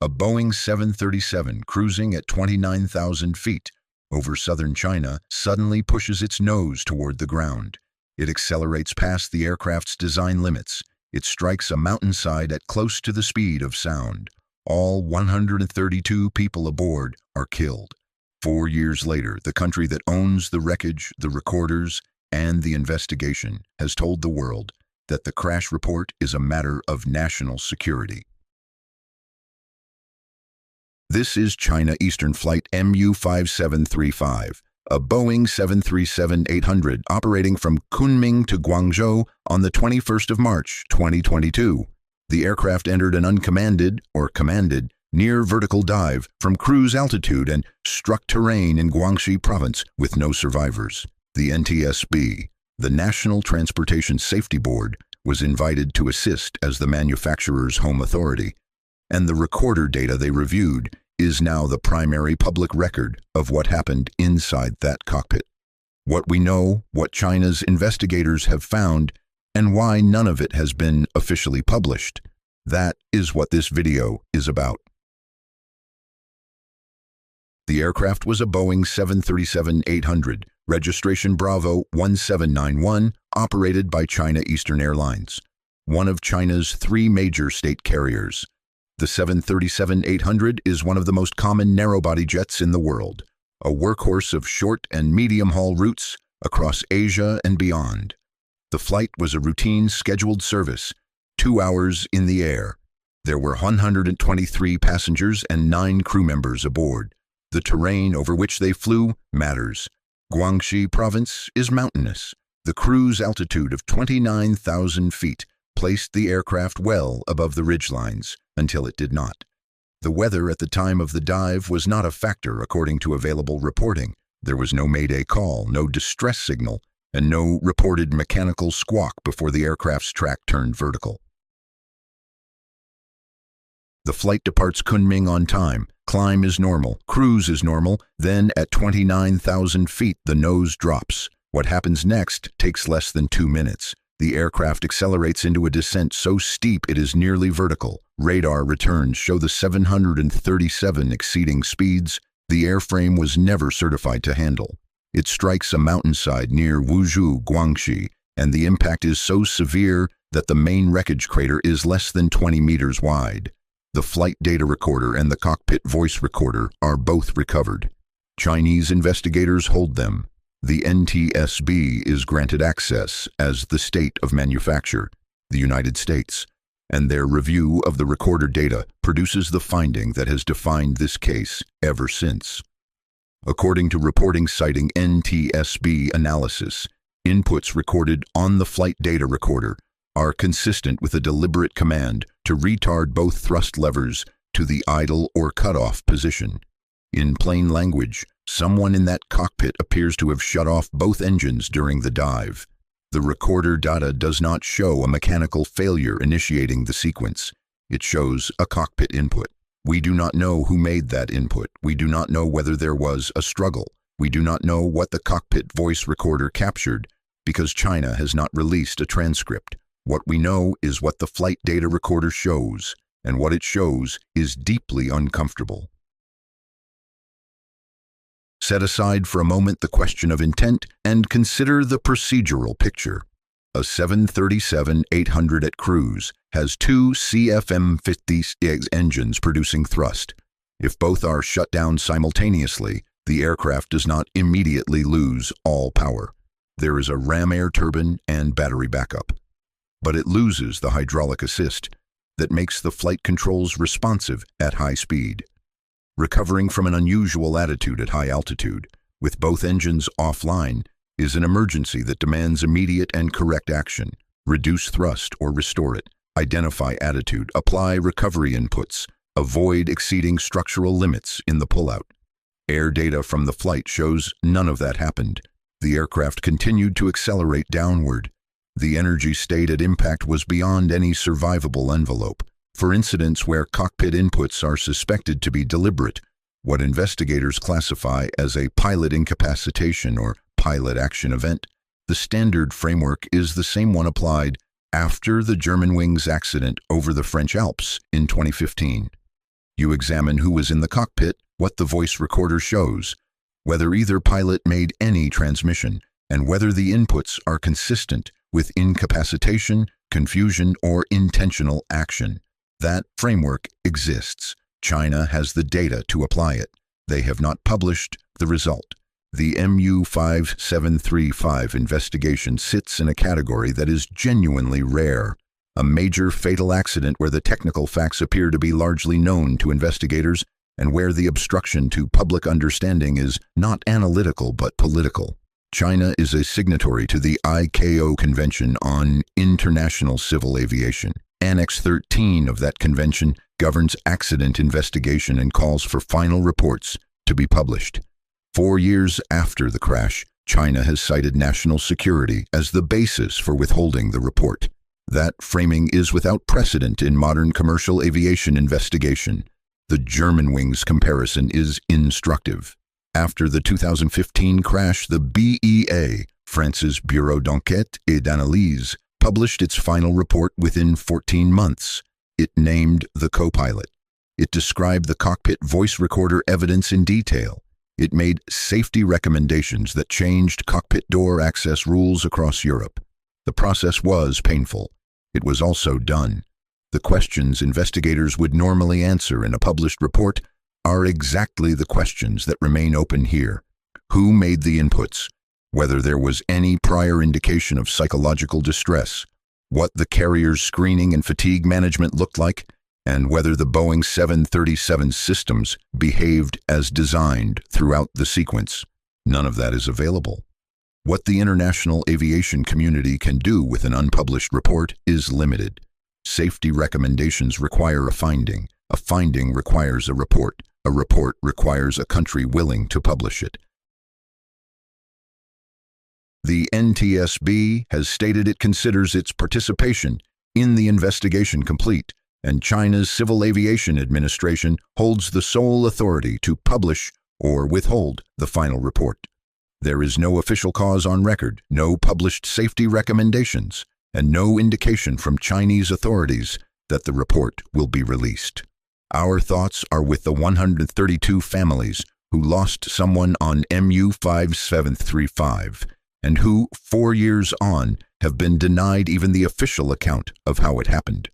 A Boeing 737 cruising at 29,000 feet over southern China suddenly pushes its nose toward the ground. It accelerates past the aircraft's design limits. It strikes a mountainside at close to the speed of sound. All 132 people aboard are killed. 4 years later, the country that owns the wreckage, the recorders, and the investigation has told the world that the crash report is a matter of national security. This is China Eastern Flight MU5735, a Boeing 737-800 operating from Kunming to Guangzhou on the 21st of March, 2022. The aircraft entered an uncommanded, or commanded, near vertical dive from cruise altitude and struck terrain in Guangxi province with no survivors. The NTSB, the National Transportation Safety Board, was invited to assist as the manufacturer's home authority, and the recorder data they reviewed is now the primary public record of what happened inside that cockpit. What we know, what China's investigators have found, and why none of it has been officially published. That is what this video is about. The aircraft was a Boeing 737-800, registration Bravo 1791, operated by China Eastern Airlines, one of China's 3 major state carriers. The 737-800 is one of the most common narrow-body jets in the world, a workhorse of short and medium-haul routes across Asia and beyond. The flight was a routine scheduled service, 2 hours in the air. There were 123 passengers and 9 crew members aboard. The terrain over which they flew matters. Guangxi province is mountainous. The cruise altitude of 29,000 feet placed the aircraft well above the ridgelines until it did not. The weather at the time of the dive was not a factor according to available reporting. There was no mayday call, no distress signal, and no reported mechanical squawk before the aircraft's track turned vertical. The flight departs Kunming on time. Climb is normal, cruise is normal, then at 29,000 feet the nose drops. What happens next takes less than 2 minutes. The aircraft accelerates into a descent so steep it is nearly vertical. Radar returns show the 737 exceeding speeds the airframe was never certified to handle. It strikes a mountainside near Wuzhou, Guangxi, and the impact is so severe that the main wreckage crater is less than 20 meters wide. The flight data recorder and the cockpit voice recorder are both recovered. Chinese investigators hold them. The NTSB is granted access as the state of manufacture, the United States, and their review of the recorder data produces the finding that has defined this case ever since. According to reporting citing NTSB analysis, inputs recorded on the flight data recorder are consistent with a deliberate command to retard both thrust levers to the idle or cutoff position. In plain language, someone in that cockpit appears to have shut off both engines during the dive. The recorder data does not show a mechanical failure initiating the sequence. It shows a cockpit input. We do not know who made that input. We do not know whether there was a struggle. We do not know what the cockpit voice recorder captured because China has not released a transcript. What we know is what the flight data recorder shows, and what it shows is deeply uncomfortable. Set aside for a moment the question of intent and consider the procedural picture. A 737-800 at cruise has 2 CFM56 engines producing thrust. If both are shut down simultaneously, the aircraft does not immediately lose all power. There is a ram air turbine and battery backup. But it loses the hydraulic assist that makes the flight controls responsive at high speed. Recovering from an unusual attitude at high altitude, with both engines offline, is an emergency that demands immediate and correct action. Reduce thrust or restore it. Identify attitude. Apply recovery inputs. Avoid exceeding structural limits in the pullout. Air data from the flight shows none of that happened. The aircraft continued to accelerate downward. The energy state at impact was beyond any survivable envelope. For incidents where cockpit inputs are suspected to be deliberate, what investigators classify as a pilot incapacitation or pilot action event, the standard framework is the same one applied after the Germanwings accident over the French Alps in 2015. You examine who was in the cockpit, what the voice recorder shows, whether either pilot made any transmission, and whether the inputs are consistent with incapacitation, confusion, or intentional action. That framework exists. China has the data to apply it. They have not published the result. The MU5735 investigation sits in a category that is genuinely rare. A major fatal accident where the technical facts appear to be largely known to investigators and where the obstruction to public understanding is not analytical but political. China is a signatory to the ICAO Convention on International Civil Aviation. Annex 13 of that convention governs accident investigation and calls for final reports to be published. 4 years after the crash, China has cited national security as the basis for withholding the report. That framing is without precedent in modern commercial aviation investigation. The Germanwings comparison is instructive. After the 2015 crash, the BEA, France's Bureau d'Enquête et d'Analyse, published its final report within 14 months. It named the co-pilot. It described the cockpit voice recorder evidence in detail. It made safety recommendations that changed cockpit door access rules across Europe. The process was painful. It was also done. The questions investigators would normally answer in a published report are exactly the questions that remain open here. Who made the inputs? Whether there was any prior indication of psychological distress, what the carrier's screening and fatigue management looked like, and whether the Boeing 737 systems behaved as designed throughout the sequence. None of that is available. What the international aviation community can do with an unpublished report is limited. Safety recommendations require a finding requires a report requires a country willing to publish it. The NTSB has stated it considers its participation in the investigation complete, and China's Civil Aviation Administration holds the sole authority to publish or withhold the final report. There is no official cause on record, no published safety recommendations, and no indication from Chinese authorities that the report will be released. Our thoughts are with the 132 families who lost someone on MU5735 and who, 4 years on, have been denied even the official account of how it happened.